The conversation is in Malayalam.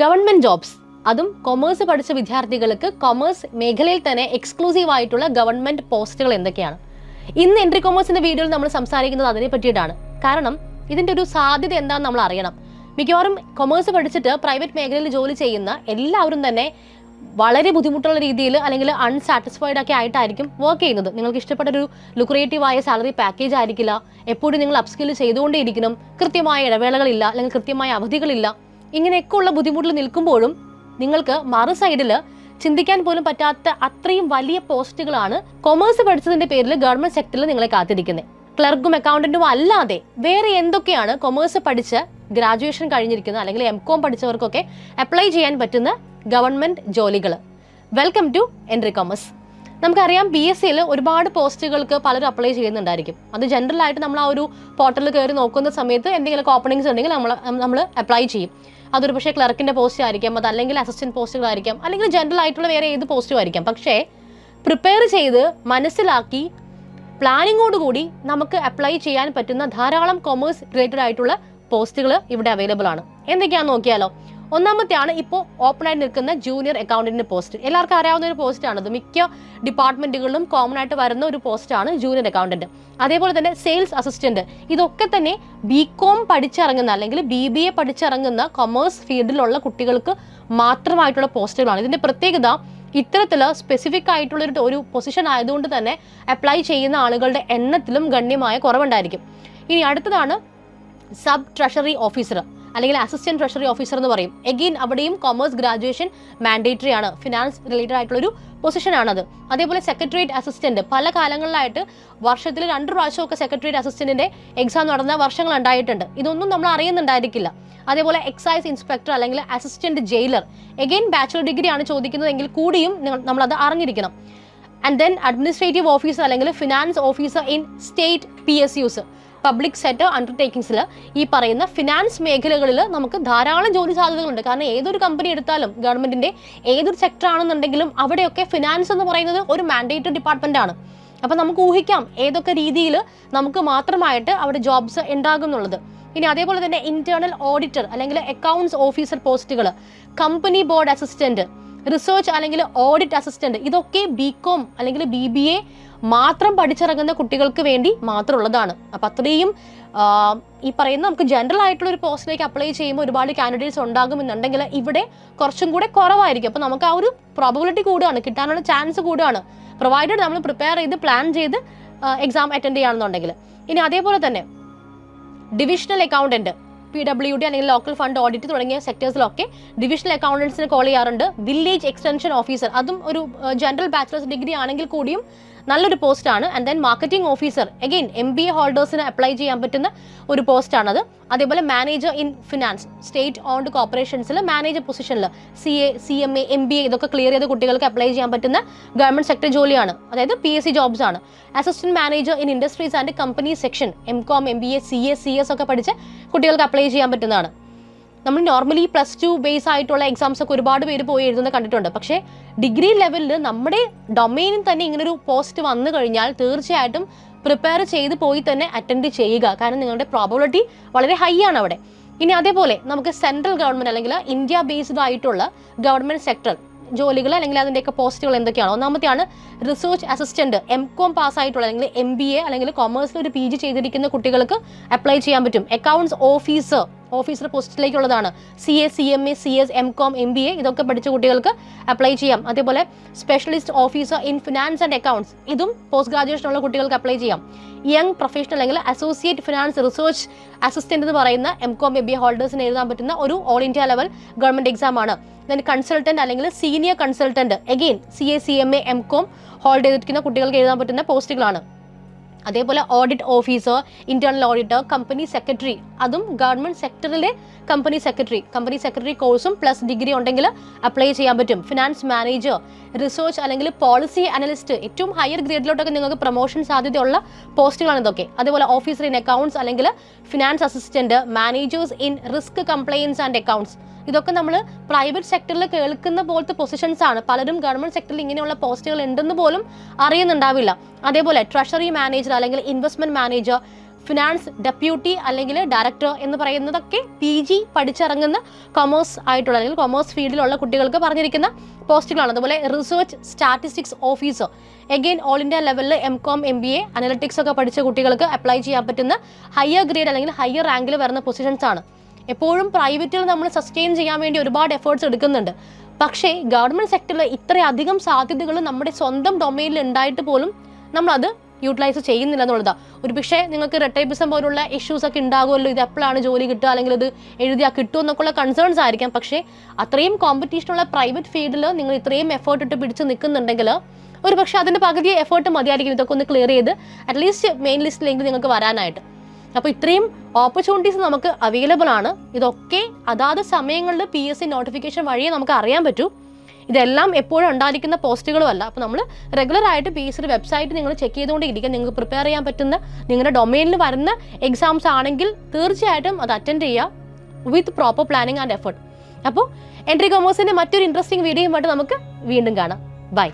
ഗവൺമെന്റ് ജോബ്സ്, അതും കൊമേഴ്സ് പഠിച്ച വിദ്യാർത്ഥികൾക്ക് കൊമേഴ്സ് മേഖലയിൽ തന്നെ എക്സ്ക്ലൂസീവ് ആയിട്ടുള്ള ഗവൺമെന്റ് പോസ്റ്റുകൾ എന്തൊക്കെയാണ്? ഇന്ന് എൻട്രി കൊമേഴ്സിന്റെ വീഡിയോയിൽ നമ്മൾ സംസാരിക്കുന്നത് അതിനെ പറ്റിയിട്ടാണ്. കാരണം ഇതിന്റെ ഒരു സാധ്യത എന്താണെന്ന് നമ്മൾ അറിയണം. മിക്കവാറും കൊമേഴ്സ് പഠിച്ചിട്ട് പ്രൈവറ്റ് മേഖലയിൽ ജോലി ചെയ്യുന്ന എല്ലാവരും തന്നെ വളരെ ബുദ്ധിമുട്ടുള്ള രീതിയിൽ അല്ലെങ്കിൽ അൺസാറ്റിസ്ഫൈഡ് ഒക്കെ ആയിട്ടായിരിക്കും വർക്ക് ചെയ്യുന്നത്. നിങ്ങൾക്ക് ഇഷ്ടപ്പെട്ട ഒരു ലുക്രേറ്റീവായ സാലറി പാക്കേജ് ആയിരിക്കില്ല. എപ്പോഴും നിങ്ങൾ അപ്സ്കിൽ ചെയ്തുകൊണ്ടേയിരിക്കണം. കൃത്യമായ ഇടവേളകളില്ല, അല്ലെങ്കിൽ കൃത്യമായ അവധികളില്ല. ഇങ്ങനെയൊക്കെ ഉള്ള ബുദ്ധിമുട്ടിൽ നിൽക്കുമ്പോഴും നിങ്ങൾക്ക് മറു സൈഡിൽ ചിന്തിക്കാൻ പോലും പറ്റാത്ത അത്രയും വലിയ പോസ്റ്റുകളാണ് കൊമേഴ്സ് പഠിച്ചതിന്റെ പേരിൽ ഗവൺമെന്റ് സെക്ടറിൽ നിങ്ങളെ കാത്തിരിക്കുന്നത്. ക്ലർക്കും അക്കൗണ്ടന്റും അല്ലാതെ വേറെ എന്തൊക്കെയാണ് കൊമേഴ്സ് പഠിച്ച് ഗ്രാജുവേഷൻ കഴിഞ്ഞിരിക്കുന്ന അല്ലെങ്കിൽ എംകോം പഠിച്ചവർക്കൊക്കെ അപ്ലൈ ചെയ്യാൻ പറ്റുന്ന ഗവൺമെന്റ് ജോലികൾ? Welcome to entry commerce. നമുക്കറിയാം PSCയിൽ ഒരുപാട് പോസ്റ്റുകൾക്ക് പലരും അപ്ലൈ ചെയ്യുന്നുണ്ടായിരിക്കും. അത് ജനറൽ ആയിട്ട് നമ്മൾ ആ ഒരു പോർട്ടലിൽ കയറി നോക്കുന്ന സമയത്ത് എന്തെങ്കിലും ഓപ്പണിങ്സ് ഉണ്ടെങ്കിൽ നമ്മൾ അപ്ലൈ ചെയ്യും. അതൊരു പക്ഷേ ക്ലർക്കിന്റെ പോസ്റ്റ് ആയിരിക്കാം, അതല്ലെങ്കിൽ അസിസ്റ്റന്റ് പോസ്റ്റുകളായിരിക്കാം, അല്ലെങ്കിൽ ജനറൽ ആയിട്ടുള്ള വേറെ ഏത് പോസ്റ്റും ആയിരിക്കാം. പക്ഷേ പ്രിപ്പയർ ചെയ്ത് മനസ്സിലാക്കി പ്ലാനിങ്ങോടുകൂടി നമുക്ക് അപ്ലൈ ചെയ്യാൻ പറ്റുന്ന ധാരാളം കൊമേഴ്സ് റിലേറ്റഡ് ആയിട്ടുള്ള പോസ്റ്റുകൾ ഇവിടെ അവൈലബിൾ ആണ്. എന്തൊക്കെയാണെന്ന് നോക്കിയാലോ. ഒന്നാമത്തെയാണ് ഇപ്പോൾ ഓപ്പൺ ആയിട്ട് നിൽക്കുന്ന ജൂനിയർ അക്കൗണ്ടന്റിന്റെ പോസ്റ്റ്. എല്ലാവർക്കും അറിയാവുന്ന ഒരു പോസ്റ്റാണത്. മിക്ക ഡിപ്പാർട്ട്മെന്റുകളിലും കോമൺ ആയിട്ട് വരുന്ന ഒരു പോസ്റ്റാണ് ജൂനിയർ അക്കൗണ്ടന്റ്. അതേപോലെ തന്നെ സെയിൽസ് അസിസ്റ്റന്റ്. ഇതൊക്കെ തന്നെ BCom പഠിച്ചിറങ്ങുന്ന അല്ലെങ്കിൽ BBA പഠിച്ചിറങ്ങുന്ന കൊമേഴ്സ് ഫീൽഡിലുള്ള കുട്ടികൾക്ക് മാത്രമായിട്ടുള്ള പോസ്റ്റുകളാണ്. ഇതിന്റെ പ്രത്യേകത ഇത്തരത്തിൽ സ്പെസിഫിക് ആയിട്ടുള്ള ഒരു പൊസിഷൻ ആയതുകൊണ്ട് തന്നെ അപ്ലൈ ചെയ്യുന്ന ആളുകളുടെ എണ്ണത്തിലും ഗണ്യമായ കുറവുണ്ടായിരിക്കും. ഇനി അടുത്തതാണ് സബ് ട്രഷറി ഓഫീസർ അല്ലെങ്കിൽ അസിസ്റ്റന്റ് ട്രഷറി ഓഫീസർ എന്ന് പറയും. എഗെയിൻ അവിടെയും കൊമേഴ്സ് ഗ്രാജുവേഷൻ മാൻഡേറ്ററി ആണ്. ഫിനാൻസ് റിലേറ്റഡ് ആയിട്ടുള്ള ഒരു പൊസിഷൻ ആണത്. അതേപോലെ സെക്രട്ടേറിയറ്റ് അസിസ്റ്റന്റ്. പല കാലങ്ങളിലായിട്ട് വർഷത്തിൽ 2 പ്രാവശ്യമൊക്കെ സെക്രട്ടേറിയറ്റ് അസിസ്റ്റന്റിന്റെ എക്സാം നടന്ന വർഷങ്ങൾ ഉണ്ടായിട്ടുണ്ട്. ഇതൊന്നും നമ്മൾ അറിയുന്നുണ്ടായിരിക്കില്ല. അതേപോലെ എക്സൈസ് ഇൻസ്പെക്ടർ അല്ലെങ്കിൽ assistant jailer. Again bachelor degree ആണ് ചോദിക്കുന്നതെങ്കിൽ കൂടിയും നമ്മളത് അറിഞ്ഞിരിക്കണം. ആൻഡ് ദെൻ അഡ്മിനിസ്ട്രേറ്റീവ് ഓഫീസർ അല്ലെങ്കിൽ finance officer in state PSUs, public sector അണ്ടർടേക്കിങ്സിൽ. ഈ പറയുന്ന ഫിനാൻസ് മേഖലകളിൽ നമുക്ക് ധാരാളം ജോലി സാധ്യതകളുണ്ട്. കാരണം ഏതൊരു കമ്പനി എടുത്താലും ഗവൺമെന്റിന്റെ ഏതൊരു സെക്ടർ ആണെന്നുണ്ടെങ്കിലും അവിടെയൊക്കെ ഫിനാൻസ് എന്ന് പറയുന്നത് ഒരു മാൻഡേറ്ററി ഡിപ്പാർട്ട്മെന്റ് ആണ്. അപ്പം നമുക്ക് ഊഹിക്കാം ഏതൊക്കെ രീതിയിൽ നമുക്ക് മാത്രമായിട്ട് അവിടെ ജോബ്സ് ഉണ്ടാകും എന്നുള്ളത്. ഇനി അതേപോലെ തന്നെ ഇന്റേണൽ ഓഡിറ്റർ അല്ലെങ്കിൽ അക്കൗണ്ട്സ് ഓഫീസർ പോസ്റ്റുകൾ, കമ്പനി ബോർഡ് അസിസ്റ്റന്റ്, റിസർച്ച് അല്ലെങ്കിൽ ഓഡിറ്റ് അസിസ്റ്റന്റ്. ഇതൊക്കെ BCom അല്ലെങ്കിൽ BBA മാത്രം പഠിച്ചിറങ്ങുന്ന കുട്ടികൾക്ക് വേണ്ടി മാത്രമുള്ളതാണ്. അപ്പം അത്രയും ഈ പറയുന്ന നമുക്ക് ജനറൽ ആയിട്ടുള്ള ഒരു പോസ്റ്റിലേക്ക് അപ്ലൈ ചെയ്യുമ്പോൾ ഒരുപാട് കാൻഡിഡേറ്റ്സ് ഉണ്ടാകുമെന്നുണ്ടെങ്കിൽ ഇവിടെ കുറച്ചും കൂടെ കുറവായിരിക്കും. അപ്പം നമുക്ക് ആ ഒരു പ്രോബബിലിറ്റി കൂടുകയാണ്, കിട്ടാനുള്ള ചാൻസ് കൂടുകയാണ്, പ്രൊവൈഡഡ് നമ്മൾ പ്രിപ്പയർ ചെയ്ത് പ്ലാൻ ചെയ്ത് എക്സാം അറ്റൻഡ് ചെയ്യുകയാണെന്നുണ്ടെങ്കിൽ. ഇനി അതേപോലെ തന്നെ ഡിവിഷണൽ അക്കൗണ്ടന്റ്, PWD അല്ലെങ്കിൽ ലോക്കൽ ഫണ്ട് ഓഡിറ്റ് തുടങ്ങിയ സെക്ടേഴ്സിലൊക്കെ ഡിവിഷണൽ അക്കൗണ്ടൻസിനെ കോൾ ചെയ്യാറുണ്ട്. വില്ലേജ് എക്സ്റ്റൻഷൻ ഓഫീസർ, അതും ഒരു ജനറൽ ബാച്ചിലേഴ്സ് ഡിഗ്രി ആണെങ്കിൽ കൂടിയും നല്ലൊരു പോസ്റ്റാണ്. And then marketing officer, again MBA ഹോൾഡേഴ്സിന് അപ്ലൈ ചെയ്യാൻ പറ്റുന്ന ഒരു പോസ്റ്റാണത്. അതേപോലെ manager in finance, state owned കോർപ്പറേഷൻസിൽ മാനേജർ പൊസിഷനിൽ CA, CMA, MBA ഇതൊക്കെ ക്ലിയർ ചെയ്ത കുട്ടികൾക്ക് അപ്ലൈ ചെയ്യാൻ പറ്റുന്ന ഗവൺമെന്റ് സെക്ടർ ജോലിയാണ്. അതായത് PSC ജോബ്സ് ആണ്. Assistant manager in industries and company section, MCom, MBA, CA, CS ഒക്കെ പഠിച്ച് കുട്ടികൾക്ക് അപ്ലൈ ചെയ്യാൻ പറ്റുന്നതാണ്. നമ്മൾ നോർമലി +2 ബേസ് ആയിട്ടുള്ള എക്സാംസ് ഒക്കെ ഒരുപാട് പേര് പോയി എഴുതുന്നത് കണ്ടിട്ടുണ്ട്. പക്ഷേ ഡിഗ്രി ലെവലിൽ നമ്മുടെ ഡൊമൈനിൽ തന്നെ ഇങ്ങനൊരു പോസ്റ്റ് വന്നു കഴിഞ്ഞാൽ തീർച്ചയായിട്ടും പ്രിപ്പയർ ചെയ്ത് പോയി തന്നെ അറ്റൻഡ് ചെയ്യുക. കാരണം നിങ്ങളുടെ പ്രോബബിലിറ്റി വളരെ ഹൈ ആണ് അവിടെ. ഇനി അതേപോലെ നമുക്ക് സെൻട്രൽ ഗവൺമെന്റ് അല്ലെങ്കിൽ ഇന്ത്യ ബേസ്ഡ് ആയിട്ടുള്ള ഗവൺമെന്റ് സെക്ടർ ജോലികൾ അല്ലെങ്കിൽ അതിൻ്റെയൊക്കെ പോസ്റ്റുകൾ എന്തൊക്കെയാണ്? ഒന്നാമത്തെയാണ് റിസർച്ച് അസിസ്റ്റന്റ്. MCom പാസ്സായിട്ടുള്ള അല്ലെങ്കിൽ MBA അല്ലെങ്കിൽ കൊമേഴ്സിൽ ഒരു PG ചെയ്തിരിക്കുന്ന കുട്ടികൾക്ക് അപ്ലൈ ചെയ്യാൻ പറ്റും. അക്കൗണ്ട്സ് ഓഫീസർ പോസ്റ്റിലേക്കുള്ളതാണ്. CA, CMA, CS, MCom, MBA ഇതൊക്കെ പഠിച്ച കുട്ടികൾക്ക് അപ്ലൈ ചെയ്യാം. അതേപോലെ specialist officer in finance and accounts, ഇതും പോസ്റ്റ് ഗ്രാജുവേഷൻ ഉള്ള കുട്ടികൾക്ക് അപ്ലൈ ചെയ്യാം. യങ് പ്രൊഫഷണൽ അല്ലെങ്കിൽ അസോസിയേറ്റ് ഫിനാൻസ് റിസർച്ച് അസിസ്റ്റന്റ് എന്ന് പറയുന്ന MCom, MBA ഹോൾഡേഴ്സിന് എഴുതാൻ പറ്റുന്ന ഒരു all India level government exam ആണ്. ദെൻ കൺസൾട്ടന്റ് അല്ലെങ്കിൽ senior consultant, again CA, CMA, MCom hold ചെയ്തിരിക്കുന്ന കുട്ടികൾക്ക് എഴുതാൻ പറ്റുന്ന പോസ്റ്റുകളാണ്. അതേപോലെ audit officer, internal auditor, company secretary, അതും ഗവൺമെന്റ് സെക്ടറിലെ കമ്പനി സെക്രട്ടറി കോഴ്സും പ്ലസ് ഡിഗ്രി ഉണ്ടെങ്കിൽ അപ്ലൈ ചെയ്യാൻ പറ്റും. ഫിനാൻസ് മാനേജർ, റിസർച്ച് അല്ലെങ്കിൽ പോളിസി അനലിസ്റ്റ്, ഏറ്റവും ഹയർ ഗ്രേഡിലോട്ടൊക്കെ നിങ്ങൾക്ക് പ്രൊമോഷൻ സാധ്യതയുള്ള പോസ്റ്റുകളാണ് ഇതൊക്കെ. അതേപോലെ ഓഫീസർ ഇൻ അക്കൗണ്ട്സ് അല്ലെങ്കിൽ finance assistant, managers in risk compliance and accounts, ഇതൊക്കെ നമ്മൾ പ്രൈവറ്റ് സെക്ടറിൽ കേൾക്കുന്ന പോലത്തെ പൊസിഷൻസ് ആണ്. പലരും ഗവൺമെന്റ് സെക്ടറിൽ ഇങ്ങനെയുള്ള പോസ്റ്റുകൾ ഉണ്ടെന്ന് പോലും അറിയുന്നുണ്ടാവില്ല. അതേപോലെ ട്രഷറി മാനേജർ അല്ലെങ്കിൽ ഇൻവെസ്റ്റ്മെന്റ് മാനേജർ, ഫിനാൻസ് ഡെപ്യൂട്ടി അല്ലെങ്കിൽ ഡയറക്ടർ എന്ന് പറയുന്നതൊക്കെ PG പഠിച്ചിറങ്ങുന്ന കൊമേഴ്സ് ആയിട്ടുള്ള അല്ലെങ്കിൽ കൊമേഴ്സ് ഫീൽഡിലുള്ള കുട്ടികൾക്ക് പറഞ്ഞിരിക്കുന്ന പോസ്റ്റുകളാണ്. അതുപോലെ research statistics officer, again all India ലെവലിൽ MCOM MBA അനലിറ്റിക്സ് ഒക്കെ പഠിച്ച കുട്ടികൾക്ക് അപ്ലൈ ചെയ്യാൻ പറ്റുന്ന ഹയർ ഗ്രേഡ് അല്ലെങ്കിൽ ഹയർ റാങ്കിൽ വരുന്ന പൊസിഷൻസ് ആണ്. എപ്പോഴും പ്രൈവറ്റിൽ നമ്മൾ സസ്റ്റെയിൻ ചെയ്യാൻ വേണ്ടി ഒരുപാട് എഫേർട്സ് എടുക്കുന്നുണ്ട്. പക്ഷേ ഗവൺമെൻറ് സെക്ടറിൽ ഇത്രയധികം സാധ്യതകൾ നമ്മുടെ സ്വന്തം ഡൊമൈനിൽ ഉണ്ടായിട്ട് പോലും നമ്മളത് യൂട്ടിലൈസ് ചെയ്യുന്നില്ല എന്നുള്ളതാണ്. ഒരു പക്ഷേ നിങ്ങൾക്ക് റെട്ടൈപ്പിസം പോലുള്ള ഇഷ്യൂസ് ഒക്കെ ഉണ്ടാകുമല്ലോ, ഇത് എപ്പോഴാണ് ജോലി കിട്ടുക അല്ലെങ്കിൽ ഇത് എഴുതിയാൽ കിട്ടുമോ എന്നൊക്കെയുള്ള കൺസേൺസ് ആയിരിക്കാം. പക്ഷേ അത്രയും കോമ്പറ്റീഷനുള്ള പ്രൈവറ്റ് ഫീൽഡിൽ നിങ്ങൾ ഇത്രയും എഫേർട്ട് ഇട്ട് പിടിച്ച് നിൽക്കുന്നുണ്ടെങ്കിൽ ഒരു പക്ഷേ അതിൻ്റെ പകുതി എഫേർട്ട് മതിയായിരിക്കും ഇതൊക്കെ ഒന്ന് ക്ലിയർ ചെയ്ത് അറ്റ്ലീസ്റ്റ് മെയിൻ ലിസ്റ്റിലേക്ക് നിങ്ങൾക്ക് വരാനായിട്ട്. അപ്പോൾ ഇത്രയും ഓപ്പർച്യൂണിറ്റീസ് നമുക്ക് അവൈലബിൾ ആണ്. ഇതൊക്കെ അതാത് സമയങ്ങളിൽ PSC നോട്ടിഫിക്കേഷൻ വഴിയേ നമുക്ക് അറിയാൻ പറ്റൂ. ഇതെല്ലാം എപ്പോഴും ഉണ്ടായിരിക്കുന്ന പോസ്റ്റുകളും അല്ല. അപ്പോൾ നമ്മൾ റെഗുലറായിട്ട് PSC വെബ്സൈറ്റ് നിങ്ങൾ ചെക്ക് ചെയ്തുകൊണ്ടിരിക്കുക. നിങ്ങൾക്ക് പ്രിപ്പയർ ചെയ്യാൻ പറ്റുന്ന നിങ്ങളുടെ ഡൊമൈനിൽ വരുന്ന എക്സാംസ് ആണെങ്കിൽ തീർച്ചയായിട്ടും അത് അറ്റൻഡ് ചെയ്യുക with proper planning and effort. അപ്പോൾ എൻട്രി കൊമേഴ്സിൻ്റെ മറ്റൊരു ഇൻട്രസ്റ്റിംഗ് വീഡിയോയുമായിട്ട് നമുക്ക് വീണ്ടും കാണാം. ബൈ.